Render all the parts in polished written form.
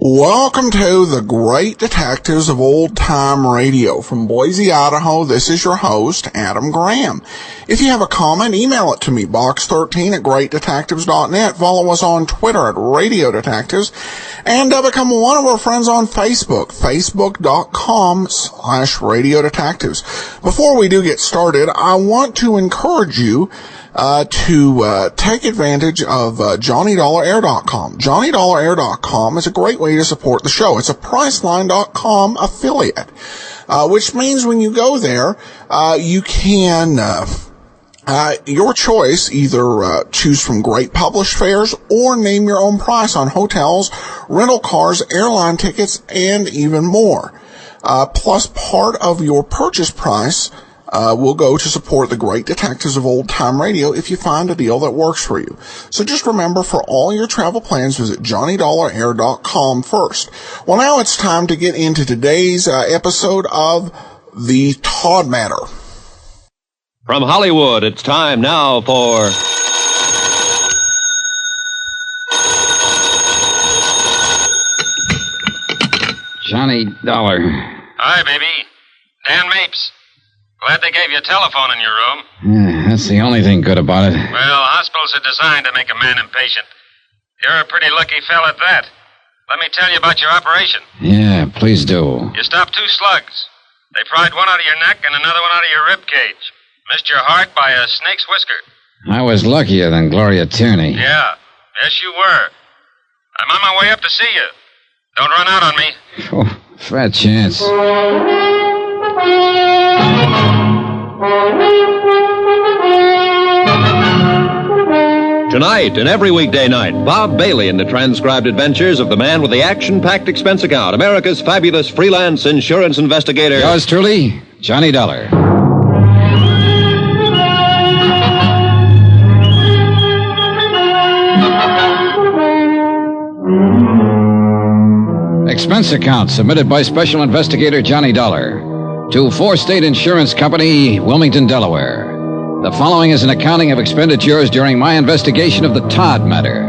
Welcome to the Great Detectives of Old Time Radio. From Boise, Idaho, this is your host, Adam Graham. If you have a comment, email it to me, box13@greatdetectives.net. Follow us on Twitter at Radio Detectives, and become one of our friends on Facebook, facebook.com/Radio Detectives. Before we do get started, I want to encourage you to take advantage of JohnnyDollarAir.com. JohnnyDollarAir.com is a great way to support the show. It's a Priceline.com affiliate, which means when you go there, you can, your choice, either choose from great published fares or name your own price on hotels, rental cars, airline tickets, and even more. Plus, part of your purchase price will go to support the Great Detectives of Old Time Radio if you find a deal that works for you. So just remember, for all your travel plans, visit JohnnyDollarAir.com first. Well, now it's time to get into today's episode of The Todd Matter. From Hollywood, it's time now for... Johnny Dollar. Hi, baby. Dan Mapes. Glad they gave you a telephone in your room. Yeah, that's the only thing good about it. Well, hospitals are designed to make a man impatient. You're a pretty lucky fella at that. Let me tell you about your operation. Yeah, please do. You stopped 2 slugs. They pried one out of your neck and another one out of your rib cage. Missed your heart by a snake's whisker. I was luckier than Gloria Tierney. Yeah, yes you were. I'm on my way up to see you. Don't run out on me. Oh, fat chance. Tonight and every weekday night, Bob Bailey in the transcribed adventures of the man with the action-packed expense account, America's fabulous freelance insurance investigator. Yours truly, Johnny Dollar. Expense account submitted by Special Investigator Johnny Dollar to 4-State Insurance Company, Wilmington, Delaware. The following is an accounting of expenditures during my investigation of the Todd matter.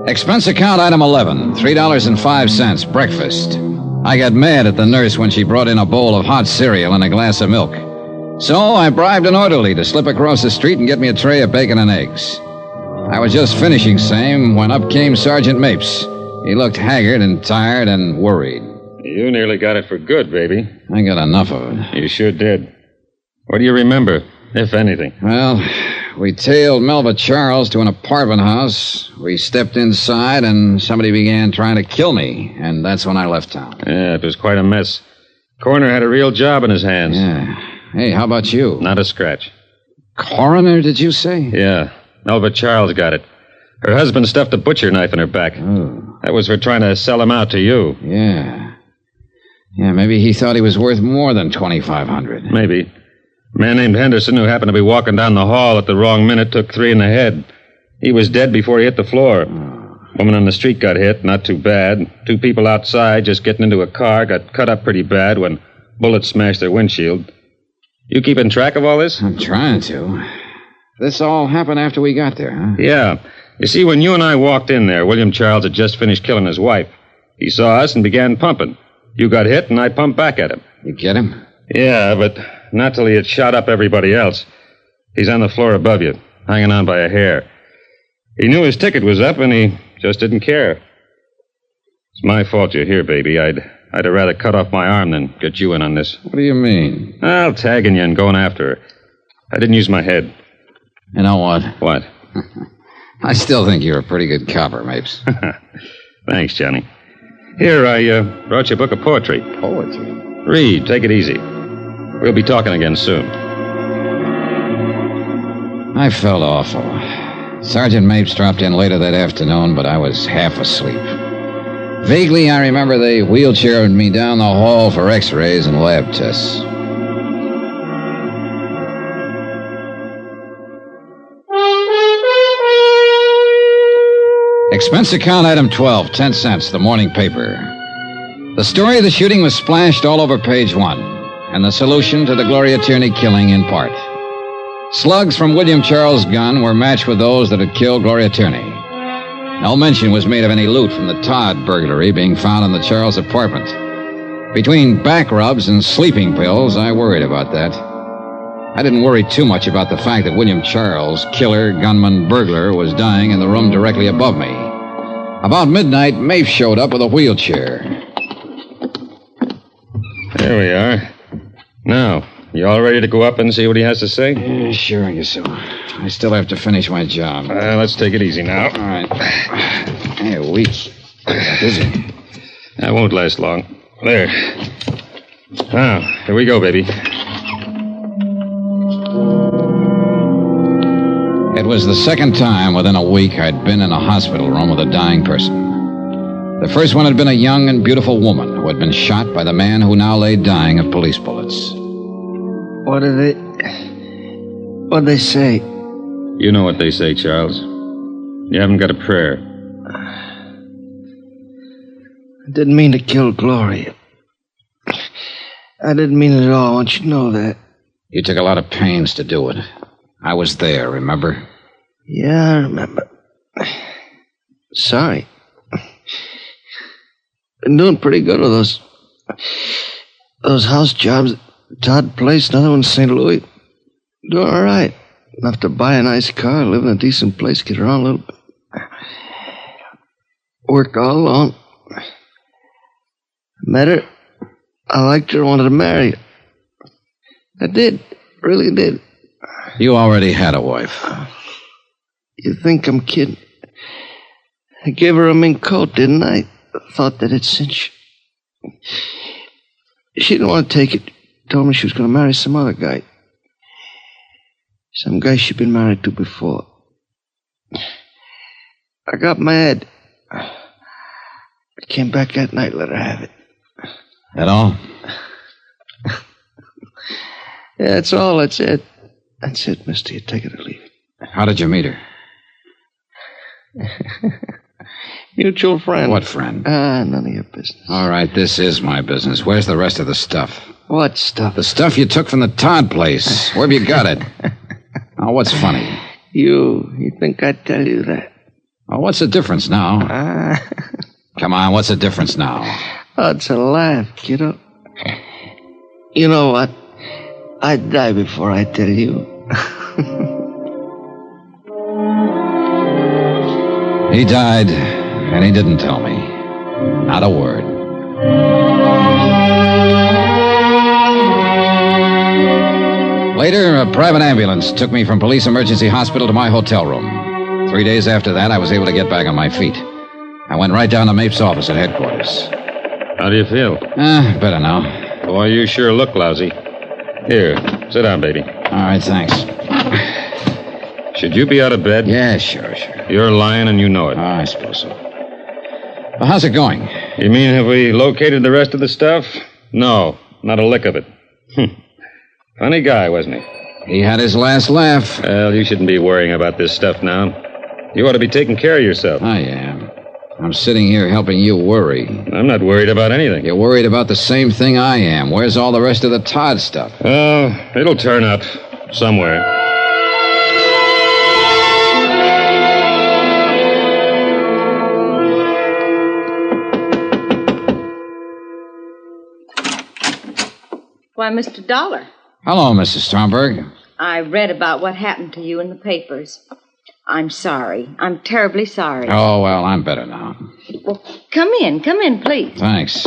Expense account item 11, $3.05, breakfast. I got mad at the nurse when she brought in a bowl of hot cereal and a glass of milk. So I bribed an orderly to slip across the street and get me a tray of bacon and eggs. I was just finishing same when up came Sergeant Mapes. He looked haggard and tired and worried. You nearly got it for good, baby. I got enough of it. You sure did. What do you remember, if anything? Well, we tailed Melva Charles to an apartment house. We stepped inside, and somebody began trying to kill me, and that's when I left town. Yeah, it was quite a mess. Coroner had a real job in his hands. Yeah. Hey, how about you? Not a scratch. Coroner, did you say? Yeah, Melva Charles got it. Her husband stuffed a butcher knife in her back. Oh. That was for trying to sell him out to you. Yeah. Yeah, maybe he thought he was worth more than $2,500. Maybe. A man named Henderson, who happened to be walking down the hall at the wrong minute, took 3 in the head. He was dead before he hit the floor. Woman on the street got hit, not too bad. 2 people outside, just getting into a car, got cut up pretty bad when bullets smashed their windshield. You keeping track of all this? I'm trying to. This all happened after we got there, huh? Yeah. You see, when you and I walked in there, William Charles had just finished killing his wife. He saw us and began pumping. You got hit, and I pumped back at him. You get him? Yeah, but not till he had shot up everybody else. He's on the floor above you, hanging on by a hair. He knew his ticket was up, and he just didn't care. It's my fault you're here, baby. I'd have rather cut off my arm than get you in on this. What do you mean? Well, tagging you and going after her. I didn't use my head. You know what? What? I still think you're a pretty good copper, Mapes. Thanks, Johnny. Here, I brought you a book of poetry. Poetry? Read. Take it easy. We'll be talking again soon. I felt awful. Sergeant Mapes dropped in later that afternoon, but I was half asleep. Vaguely, I remember they wheelchaired me down the hall for x-rays and lab tests. Expense account item 12, 10 cents, the morning paper. The story of the shooting was splashed all over page 1, and the solution to the Gloria Tierney killing in part. Slugs from William Charles' gun were matched with those that had killed Gloria Tierney. No mention was made of any loot from the Todd burglary being found in the Charles apartment. Between back rubs and sleeping pills, I worried about that. I didn't worry too much about the fact that William Charles, killer, gunman, burglar, was dying in the room directly above me. About midnight, Mafe showed up with a wheelchair. There we are. Now, you all ready to go up and see what he has to say? Yeah, sure, I guess so. I still have to finish my job. Let's take it easy now. All right. Hey, weak. Busy. That won't last long. There. Now, here we go, baby. It was the second time within a week I'd been in a hospital room with a dying person. The first one had been a young and beautiful woman who had been shot by the man who now lay dying of police bullets. What'd they say? You know what they say, Charles. You haven't got a prayer. I didn't mean to kill Gloria. I didn't mean it at all. I want you to know that. You took a lot of pains to do it. I was there, remember? Yeah, I remember. Sorry. Been doing pretty good with those house jobs. Todd Place, another one in St. Louis. Doing all right. Enough to buy a nice car, live in a decent place, get around a little bit. Worked all alone. Met her. I liked her, wanted to marry her. I did. Really did. You already had a wife. You think I'm kidding? I gave her a mink coat, didn't I? Thought that it'd cinch. She didn't want to take it. Told me she was going to marry some other guy. Some guy she'd been married to before. I got mad. I came back that night, let her have it. That all? Yeah, that's all. That's it. That's it, mister. You take it or leave it. How did you meet her? Mutual friend. What friend? None of your business. All right, this is my business. Where's the rest of the stuff? What stuff? The stuff you took from the Todd place. Where have you got it? Oh, what's funny? You think I'd tell you that? Oh, what's the difference now? Come on, what's the difference now? Oh, it's a laugh, kiddo. You know what? I'd die before I tell you. He died, and he didn't tell me. Not a word. Later, a private ambulance took me from police emergency hospital to my hotel room. 3 days after that, I was able to get back on my feet. I went right down to Mapes' office at headquarters. How do you feel? Better now. Boy, you sure look lousy. Here, sit down, baby. All right, thanks. Should you be out of bed? Yeah, sure. You're lying and you know it. I suppose so. Well, how's it going? You mean have we located the rest of the stuff? No, not a lick of it. Funny guy, wasn't he? He had his last laugh. Well, you shouldn't be worrying about this stuff now. You ought to be taking care of yourself. I am. I'm sitting here helping you worry. I'm not worried about anything. You're worried about the same thing I am. Where's all the rest of the Todd stuff? Oh, it'll turn up somewhere. Why, Mr. Dollar. Hello, Mrs. Stromberg. I read about what happened to you in the papers. I'm sorry. I'm terribly sorry. Oh, well, I'm better now. Well, come in, please. Thanks.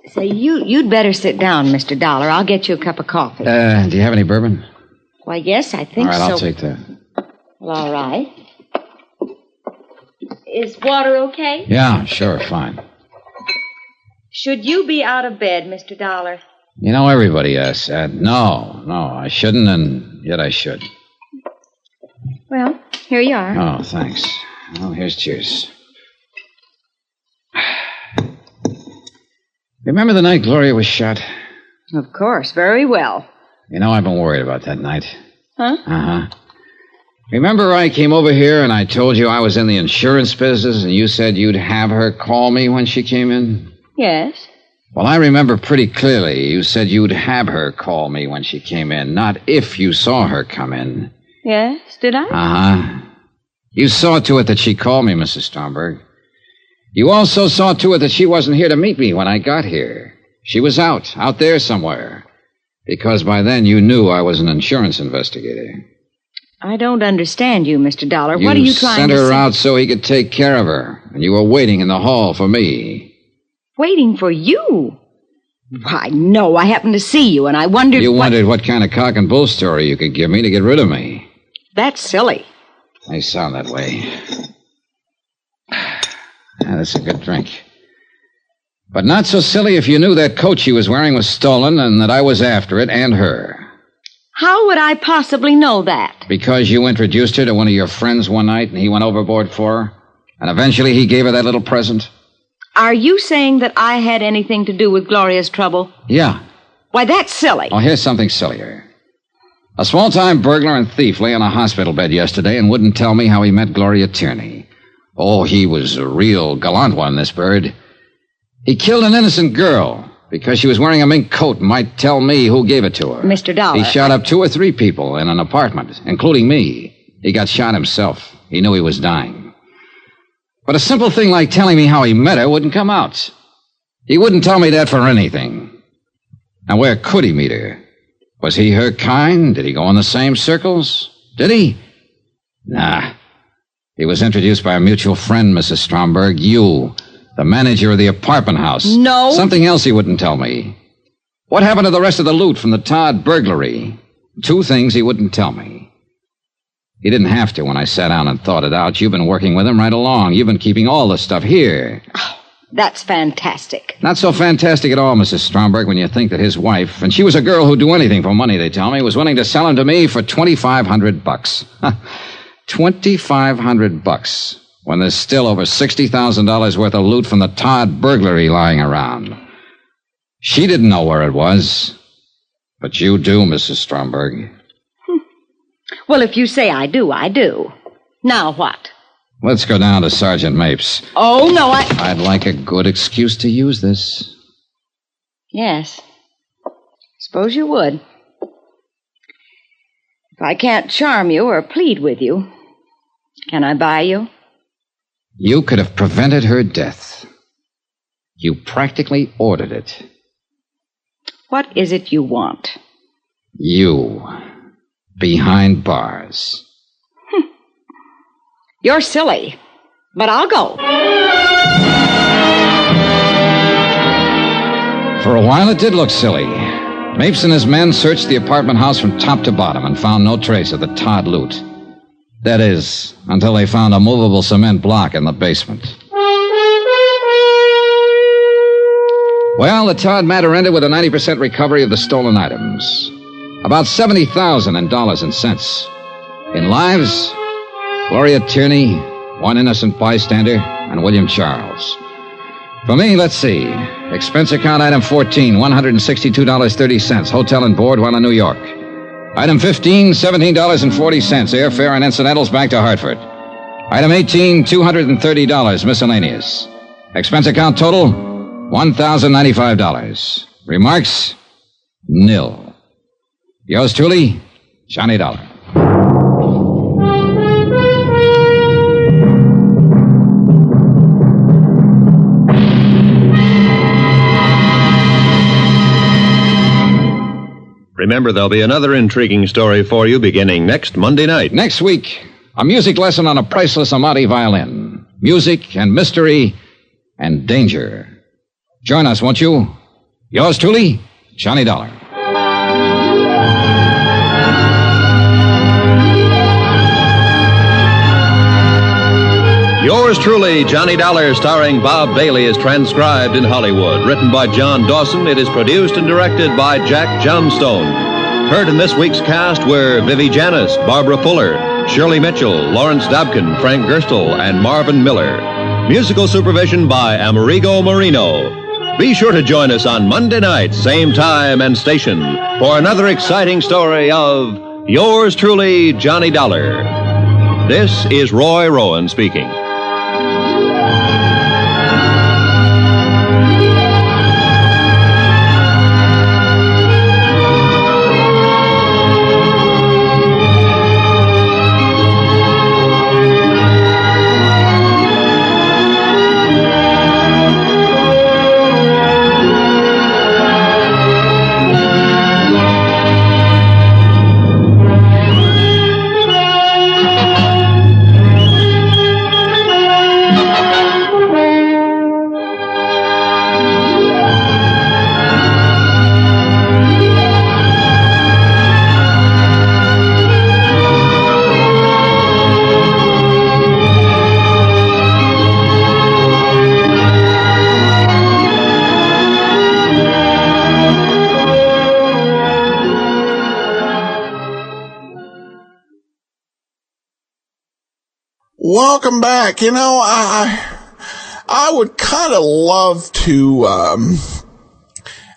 Say, you'd better sit down, Mr. Dollar. I'll get you a cup of coffee. Do you have any bourbon? Why, yes, I think so. All right, I'll take that. Well, all right. Is water okay? Yeah, sure, fine. Should you be out of bed, Mr. Dollar? You know, everybody asks that. No, I shouldn't, and yet I should. Well, here you are. Oh, thanks. Well, here's cheers. Remember the night Gloria was shot? Of course, very well. You know, I've been worried about that night. Huh? Uh-huh. Remember I came over here and I told you I was in the insurance business and you said you'd have her call me when she came in? Yes. Well, I remember pretty clearly you said you'd have her call me when she came in, not if you saw her come in. Yes, did I? Uh-huh. You saw to it that she called me, Mrs. Stromberg. You also saw to it that she wasn't here to meet me when I got here. She was out there somewhere. Because by then you knew I was an insurance investigator. I don't understand you, Mr. Dollar. What are you trying to say? You sent her out so he could take care of her, and you were waiting in the hall for me. Waiting for you? Why, no, I happened to see you, and I wondered... You wondered what kind of cock and bull story you could give me to get rid of me. That's silly. They sound that way. That's a good drink. But not so silly if you knew that coat she was wearing was stolen and that I was after it and her. How would I possibly know that? Because you introduced her to one of your friends one night and he went overboard for her? And eventually he gave her that little present? Are you saying that I had anything to do with Gloria's trouble? Yeah. Why, that's silly. Oh, here's something sillier. A small-time burglar and thief lay on a hospital bed yesterday and wouldn't tell me how he met Gloria Tierney. Oh, he was a real gallant one, this bird. He killed an innocent girl because she was wearing a mink coat and might tell me who gave it to her. Mr. Dollar. He shot up 2 or 3 people in an apartment, including me. He got shot himself. He knew he was dying. But a simple thing like telling me how he met her wouldn't come out. He wouldn't tell me that for anything. Now, where could he meet her? Was he her kind? Did he go in the same circles? Did he? Nah. He was introduced by a mutual friend, Mrs. Stromberg. You, the manager of the apartment house. No. Something else he wouldn't tell me. What happened to the rest of the loot from the Todd burglary? 2 things he wouldn't tell me. He didn't have to when I sat down and thought it out. You've been working with him right along. You've been keeping all the stuff here. Oh, that's fantastic. Not so fantastic at all, Mrs. Stromberg, when you think that his wife, and she was a girl who'd do anything for money, they tell me, was willing to sell him to me for $2,500. $2,500, when there's still over $60,000 worth of loot from the Todd burglary lying around. She didn't know where it was. But you do, Mrs. Stromberg. Well, if you say I do, I do. Now what? Let's go down to Sergeant Mapes. Oh, no, I'd like a good excuse to use this. Yes. Suppose you would. If I can't charm you or plead with you, can I buy you? You could have prevented her death. You practically ordered it. What is it you want? You. Behind bars. You're silly, but I'll go. For a while, it did look silly. Mapes and his men searched the apartment house from top to bottom and found no trace of the Todd loot. That is, until they found a movable cement block in the basement. Well, the Todd matter ended with a 90% recovery of the stolen items. About $70,000 in dollars and cents. In lives, Gloria Tierney, 1 innocent bystander, and William Charles. For me, let's see. Expense account item 14, $162.30. Hotel and board while in New York. Item 15, $17.40. Airfare and incidentals back to Hartford. Item 18, $230. Miscellaneous. Expense account total, $1,095. Remarks, nil. Yours truly, Johnny Dollar. Remember, there'll be another intriguing story for you beginning next Monday night. Next week, a music lesson on a priceless Amati violin. Music and mystery and danger. Join us, won't you? Yours truly, Johnny Dollar. Yours truly, Johnny Dollar, starring Bob Bailey, is transcribed in Hollywood. Written by John Dawson, it is produced and directed by Jack Johnstone. Heard in this week's cast were Vivi Janis, Barbara Fuller, Shirley Mitchell, Lawrence Dobkin, Frank Gerstle, and Marvin Miller. Musical supervision by Amerigo Marino. Be sure to join us on Monday night, same time and station, for another exciting story of yours truly, Johnny Dollar. This is Roy Rowan speaking. Welcome back. You know, I would kind of love to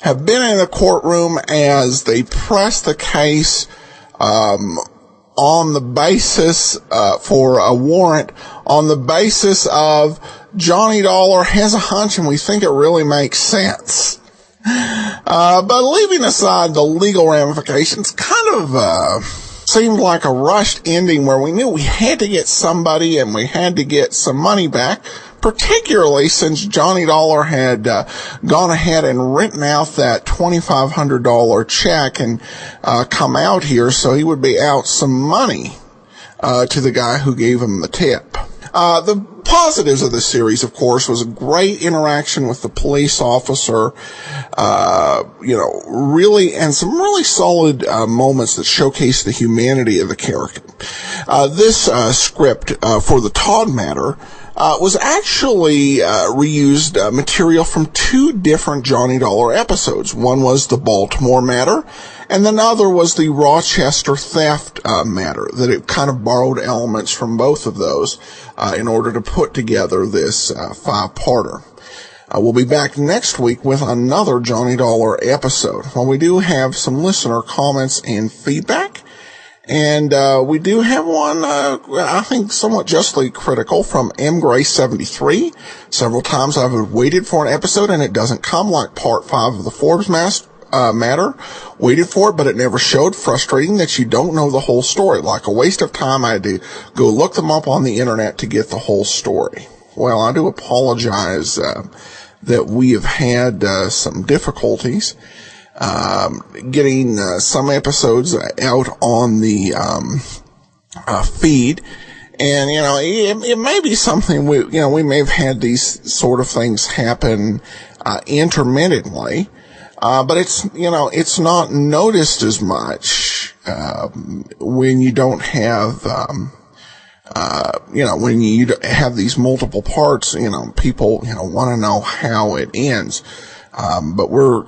have been in the courtroom as they pressed the case on the basis for a warrant on the basis of Johnny Dollar has a hunch and we think it really makes sense. But leaving aside the legal ramifications, kind of seemed like a rushed ending where we knew we had to get somebody and we had to get some money back, particularly since Johnny Dollar had gone ahead and written out that $2,500 check and come out here so he would be out some money to the guy who gave him the tip. The positives of this series, of course, was a great interaction with the police officer, really, and some really solid moments that showcase the humanity of the character. This script for the Todd matter was actually reused material from two different Johnny Dollar episodes. One was the Baltimore matter, and the other was the Rochester theft matter, that it kind of borrowed elements from both of those in order to put together this five-parter. We'll be back next week with another Johnny Dollar episode. Well, we do have some listener comments and feedback, and we do have one, I think somewhat justly critical, from M. Gray 73. Several times I've waited for an episode and it doesn't come, like part 5 of the Forbes matter. Waited for it, but it never showed. Frustrating that you don't know the whole story. Like a waste of time. I had to go look them up on the internet to get the whole story. Well, I do apologize that we have had some difficulties getting some episodes out on the feed. And, it may be something we may have had these sort of things happen intermittently. But it's not noticed as much, when you don't have, when you have these multiple parts, people, want to know how it ends. But we're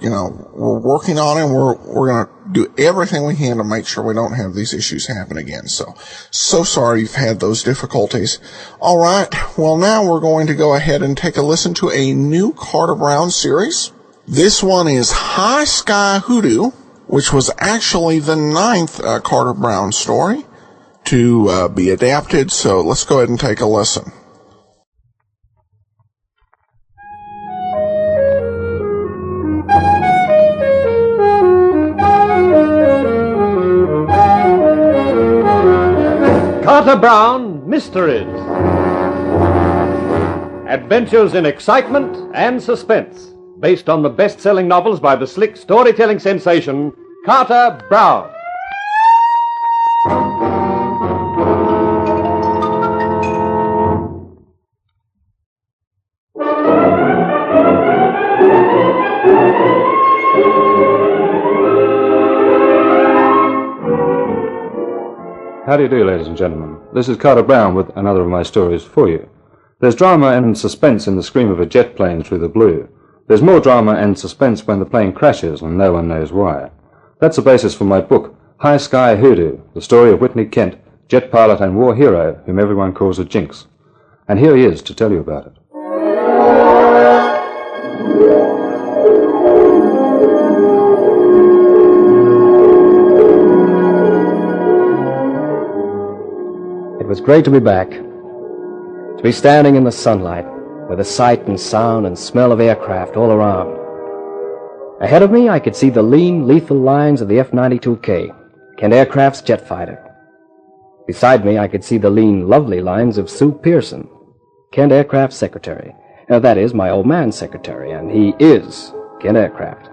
working on it, and we're going to do everything we can to make sure we don't have these issues happen again. So sorry you've had those difficulties. All right. Well, now we're going to go ahead and take a listen to a new Carter Brown series. This one is High Sky Hoodoo, which was actually the 9th Carter Brown story to be adapted. So let's go ahead and take a listen. Carter Brown Mysteries. Adventures in excitement and suspense, based on the best-selling novels by the slick storytelling sensation, Carter Brown. How do you do, ladies and gentlemen? This is Carter Brown with another of my stories for you. There's drama and suspense in the scream of a jet plane through the blue. There's more drama and suspense when the plane crashes and no one knows why. That's the basis for my book, High Sky Hoodoo, the story of Whitney Kent, jet pilot and war hero whom everyone calls a jinx. And here he is to tell you about it. great to be back. To be standing in the sunlight, with the sight and sound and smell of aircraft all around. Ahead of me, I could see the lean, lethal lines of the F-92K, Kent Aircraft's jet fighter. Beside me, I could see the lean, lovely lines of Sue Pearson, Kent Aircraft's secretary. That is, my old man's secretary, and he is Kent Aircraft.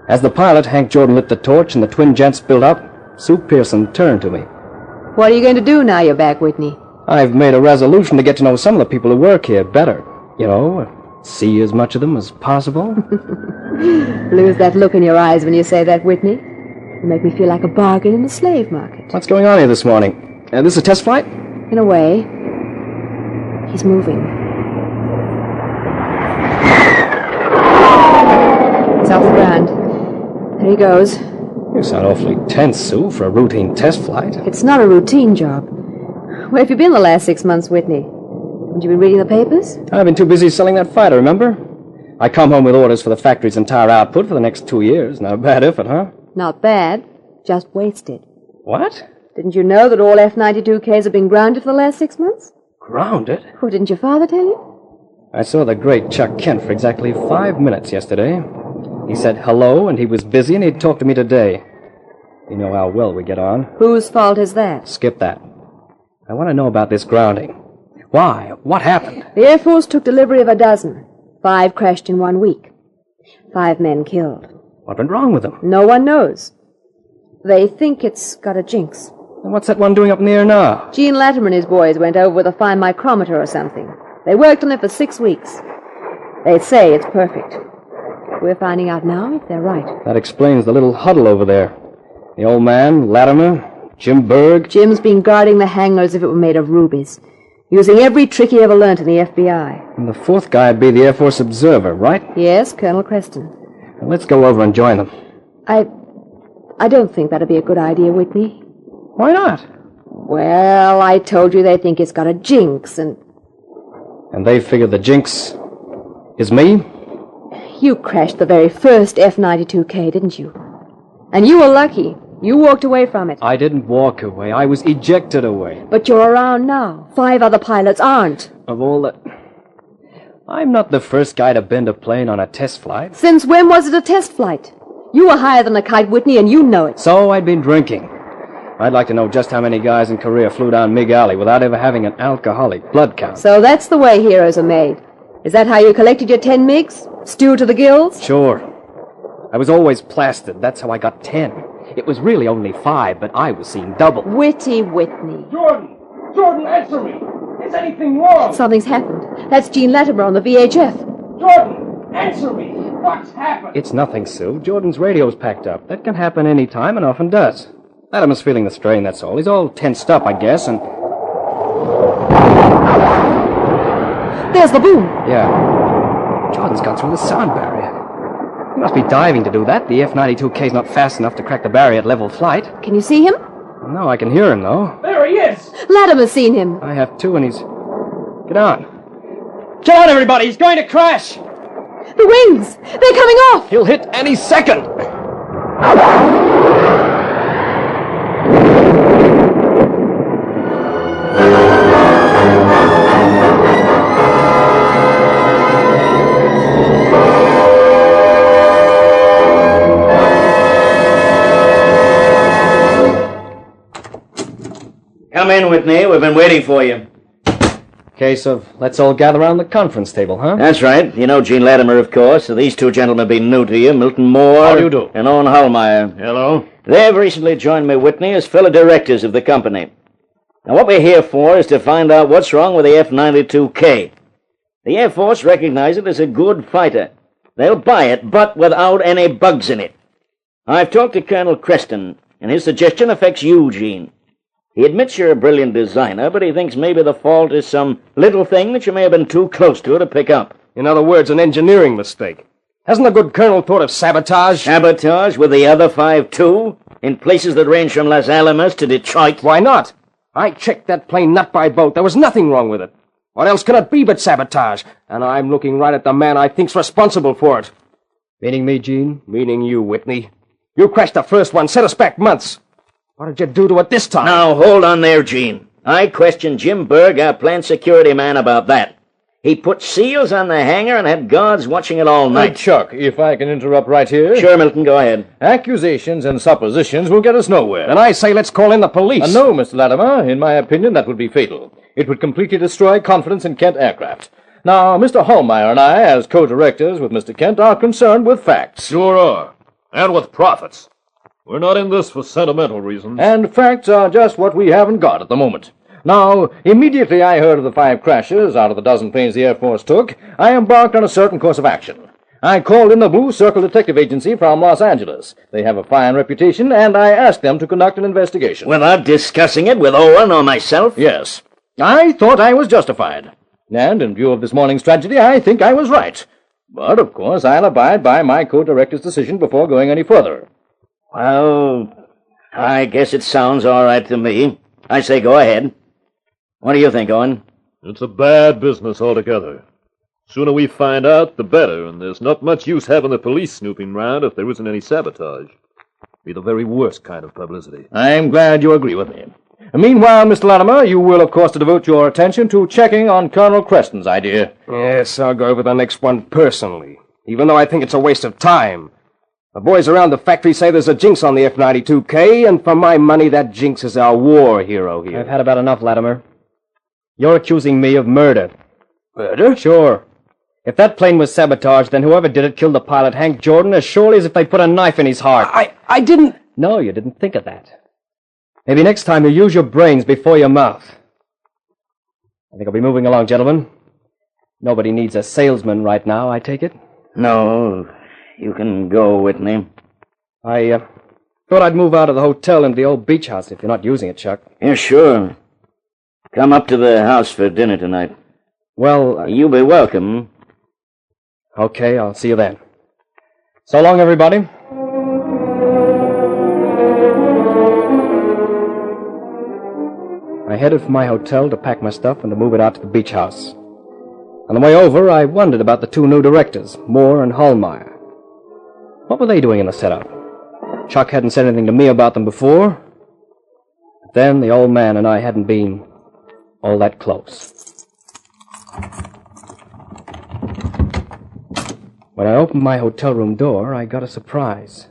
As the pilot, Hank Jordan, lit the torch and the twin jets built up, Sue Pearson turned to me. What are you going to do now you're back, Whitney? I've made a resolution to get to know some of the people who work here better. You know, see as much of them as possible. Lose that look in your eyes when you say that, Whitney. You make me feel like a bargain in the slave market. What's going on here this morning? This a test flight? In a way. He's moving. It's off the ground. There he goes. You sound awfully tense, Sue, for a routine test flight. It's not a routine job. Where have you been the last 6 months, Whitney? Haven't you been reading the papers? I've been too busy selling that fighter, remember? I come home with orders for the factory's entire output for the next 2 years. Not a bad effort, huh? Not bad. Just wasted. What? Didn't you know that all F-92Ks have been grounded for the last 6 months? Grounded? Oh, didn't your father tell you? I saw the great Chuck Kent for exactly 5 minutes yesterday. He said hello, and he was busy, and he'd talk to me today. You know how well we get on. Whose fault is that? Skip that. I want to know about this grounding. Why? What happened? The Air Force took delivery of a dozen. 5 crashed in 1 week. 5 men killed. What went wrong with them? No one knows. They think it's got a jinx. And what's that one doing up in the air now? Gene Latimer and his boys went over with a fine micrometer or something. They worked on it for 6 weeks. They say it's perfect. We're finding out now if they're right. That explains the little huddle over there. The old man, Latimer, Jim Berg. Jim's been guarding the hangar as if it were made of rubies, using every trick he ever learned in the FBI. And the fourth guy would be the Air Force observer, right? Yes, Colonel Creston. Well, let's go over and join them. I don't think that'd be a good idea, Whitney. Why not? Well, I told you they think it's got a jinx, and... And they figure the jinx is me? You crashed the very first F-92K, didn't you? And you were lucky. You walked away from it. I didn't walk away. I was ejected away. But you're around now. 5 other pilots aren't. Of all the... I'm not the first guy to bend a plane on a test flight. Since when was it a test flight? You were higher than a kite, Whitney, and you know it. So I'd been drinking. I'd like to know just how many guys in Korea flew down Mig Alley without ever having an alcoholic blood count. So that's the way heroes are made. Is that how you collected your 10 MiGs? Stewed to the gills? Sure. I was always plastered. That's how I got 10. It was really only 5, but I was seeing double. Whitney. Jordan! Jordan, answer me! Is anything wrong? Something's happened. That's Gene Latimer on the VHF. Jordan, answer me! What's happened? It's nothing, Sue. Jordan's radio's packed up. That can happen any time and often does. Latimer's feeling the strain, that's all. He's all tensed up, I guess, and... There's the boom. Yeah. Jordan's gone through the sound barrier. He must be diving to do that. The F-92K's not fast enough to crack the barrier at level flight. Can you see him? No, I can hear him, though. There he is! Latimer's seen him. I have too, and he's... Get on. Get on, everybody! He's going to crash! The wings! They're coming off! He'll hit any second! Come in, Whitney. We've been waiting for you. Case of let's all gather around the conference table, huh? That's right. You know Gene Latimer, of course. So these two gentlemen have been new to you, Milton Moore. How do you do? And Owen Hallmeyer. Hello. They've recently joined me, Whitney, as fellow directors of the company. Now, what we're here for is to find out what's wrong with the F-92K. The Air Force recognizes it as a good fighter. They'll buy it, but without any bugs in it. I've talked to Colonel Creston, and his suggestion affects you, Gene. He admits you're a brilliant designer, but he thinks maybe the fault is some little thing that you may have been too close to pick up. In other words, an engineering mistake. Hasn't the good colonel thought of sabotage? Sabotage with the other 5, too? In places that range from Los Alamos to Detroit? Why not? I checked that plane nut by boat. There was nothing wrong with it. What else can it be but sabotage? And I'm looking right at the man I think's responsible for it. Meaning me, Gene? Meaning you, Whitney. You crashed the first one, set us back months. What did you do to it this time? Now, hold on there, Gene. I questioned Jim Berg, our plant security man, about that. He put seals on the hangar and had guards watching it all night. Chuck, if I can interrupt right here. Sure, Milton, go ahead. Accusations and suppositions will get us nowhere. Then I say let's call in the police. No, Mr. Latimer. In my opinion, that would be fatal. It would completely destroy confidence in Kent Aircraft. Now, Mr. Hallmeyer and I, as co-directors with Mr. Kent, are concerned with facts. Sure are. And with profits. We're not in this for sentimental reasons. And facts are just what we haven't got at the moment. Now, immediately I heard of the 5 crashes out of the dozen planes the Air Force took, I embarked on a certain course of action. I called in the Blue Circle Detective Agency from Los Angeles. They have a fine reputation, and I asked them to conduct an investigation. Without discussing it with Owen or myself? Yes. I thought I was justified. And in view of this morning's tragedy, I think I was right. But, of course, I'll abide by my co-director's decision before going any further. Well, I guess it sounds all right to me. I say go ahead. What do you think, Owen? It's a bad business altogether. Sooner we find out, the better, and there's not much use having the police snooping round if there isn't any sabotage. Be the very worst kind of publicity. I'm glad you agree with me. Meanwhile, Mr. Latimer, you will, of course, devote your attention to checking on Colonel Creston's idea. Yes, I'll go over the next one personally, even though I think it's a waste of time. The boys around the factory say there's a jinx on the F-92K, and for my money, that jinx is our war hero here. I've had about enough, Latimer. You're accusing me of murder. Murder? Sure. If that plane was sabotaged, then whoever did it killed the pilot, Hank Jordan, as surely as if they put a knife in his heart. I didn't... No, you didn't think of that. Maybe next time you use your brains before your mouth. I think I'll be moving along, gentlemen. Nobody needs a salesman right now, I take it? No, you can go, Whitney. I thought I'd move out of the hotel into the old beach house if you're not using it, Chuck. Yeah, sure. Come up to the house for dinner tonight. Well... You'll be welcome. Okay, I'll see you then. So long, everybody. I headed for my hotel to pack my stuff and to move it out to the beach house. On the way over, I wondered about the 2 new directors, Moore and Hallmeyer. What were they doing in the setup? Chuck hadn't said anything to me about them before. But then the old man and I hadn't been all that close. When I opened my hotel room door, I got a surprise.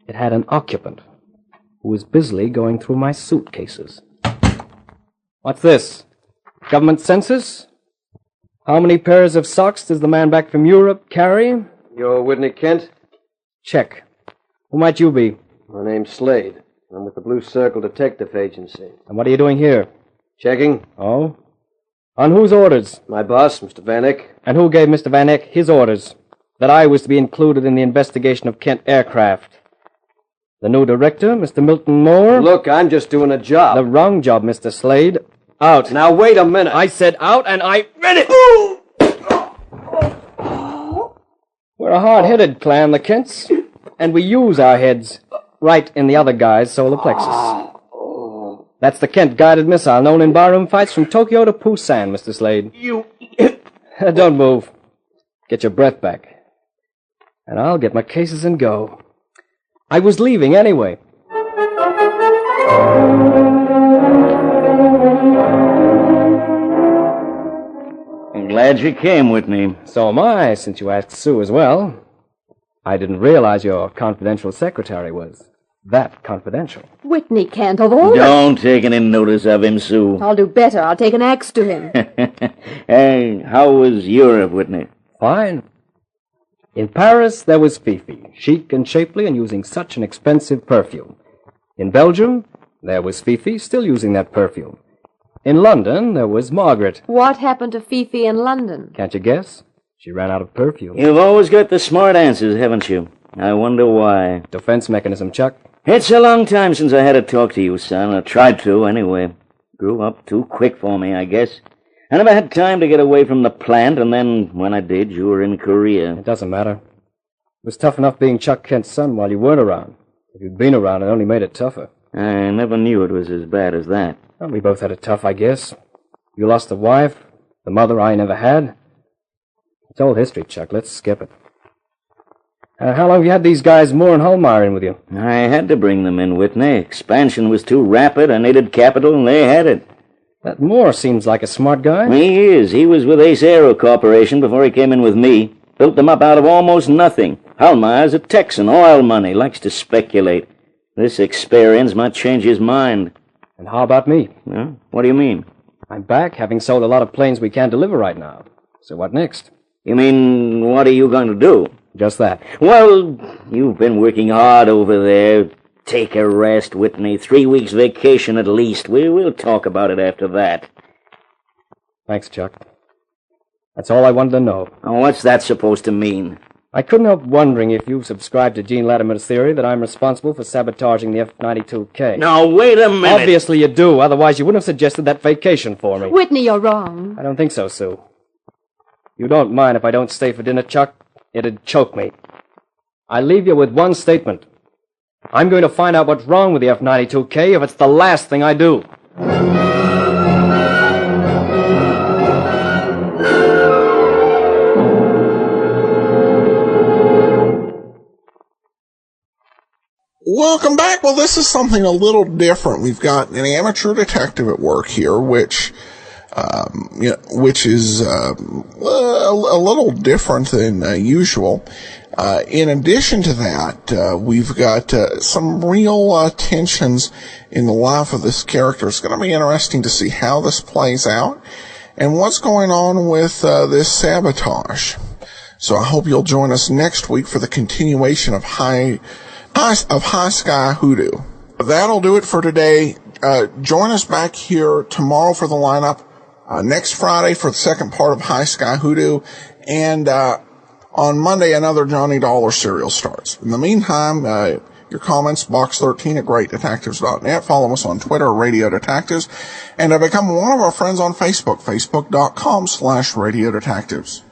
It had an occupant who was busily going through my suitcases. What's this? Government census? How many pairs of socks does the man back from Europe carry? You're Whitney Kent? Check. Who might you be? My name's Slade. I'm with the Blue Circle Detective Agency. And what are you doing here? Checking. Oh? On whose orders? My boss, Mr. Van Eyck. And who gave Mr. Van Eyck his orders? That I was to be included in the investigation of Kent Aircraft. The new director, Mr. Milton Moore? Look, I'm just doing a job. The wrong job, Mr. Slade. Out. Now, wait a minute. I said out, and I read it. We're a hard-headed clan, the Kents, and we use our heads right in the other guy's solar plexus. That's the Kent guided missile known in barroom fights from Tokyo to Busan, Mr. Slade. You... Don't move. Get your breath back. And I'll get my cases and go. I was leaving anyway. I'm glad you came, Whitney. So am I, since you asked Sue as well. I didn't realize your confidential secretary was that confidential. Whitney Kent, of all Don't take any notice of him, Sue. I'll do better. I'll take an axe to him. Hey, how was Europe, Whitney? Fine. In Paris, there was Fifi, chic and shapely and using such an expensive perfume. In Belgium, there was Fifi, still using that perfume. In London, there was Margaret. What happened to Fifi in London? Can't you guess? She ran out of perfume. You've always got the smart answers, haven't you? I wonder why. Defense mechanism, Chuck. It's a long time since I had to talk to you, son. I tried to, anyway. Grew up too quick for me, I guess. I never had time to get away from the plant, and then, when I did, you were in Korea. It doesn't matter. It was tough enough being Chuck Kent's son while you weren't around. If you'd been around, it only made it tougher. I never knew it was as bad as that. Well, we both had it tough, I guess. You lost a wife, the mother I never had. It's old history, Chuck. Let's skip it. How long have you had these guys Moore and Hallmeyer in with you? I had to bring them in, Whitney. Expansion was too rapid. I needed capital, and they had it. That Moore seems like a smart guy. He is. He was with Ace Aero Corporation before he came in with me. Built them up out of almost nothing. Hallmeyer's a Texan, oil money, likes to speculate. This experience might change his mind. And how about me? Huh? What do you mean? I'm back, having sold a lot of planes we can't deliver right now. So what next? You mean, what are you going to do? Just that. Well, you've been working hard over there. Take a rest, Whitney. 3 weeks vacation at least. We'll talk about it after that. Thanks, Chuck. That's all I wanted to know. Oh, what's that supposed to mean? I couldn't help wondering if you subscribe to Gene Latimer's theory that I'm responsible for sabotaging the F-92K. Now, wait a minute. Obviously you do, otherwise you wouldn't have suggested that vacation for me. Whitney, you're wrong. I don't think so, Sue. You don't mind if I don't stay for dinner, Chuck? It'd choke me. I leave you with one statement. I'm going to find out what's wrong with the F-92K if it's the last thing I do. Welcome back. Well, this is something a little different. We've got an amateur detective at work here, which is a little different than usual. In addition to that, we've got some real tensions in the life of this character. It's going to be interesting to see how this plays out and what's going on with this sabotage. So I hope you'll join us next week for the continuation of High Sky Hoodoo. That'll do it for today. Join us back here tomorrow for the lineup. Next Friday for the second part of High Sky Hoodoo, and on Monday another Johnny Dollar serial starts. In the meantime, your comments, box13 at greatdetectives.net. Follow us on Twitter, Radio Detectives, and become one of our friends on Facebook, facebook.com/Radio Detectives.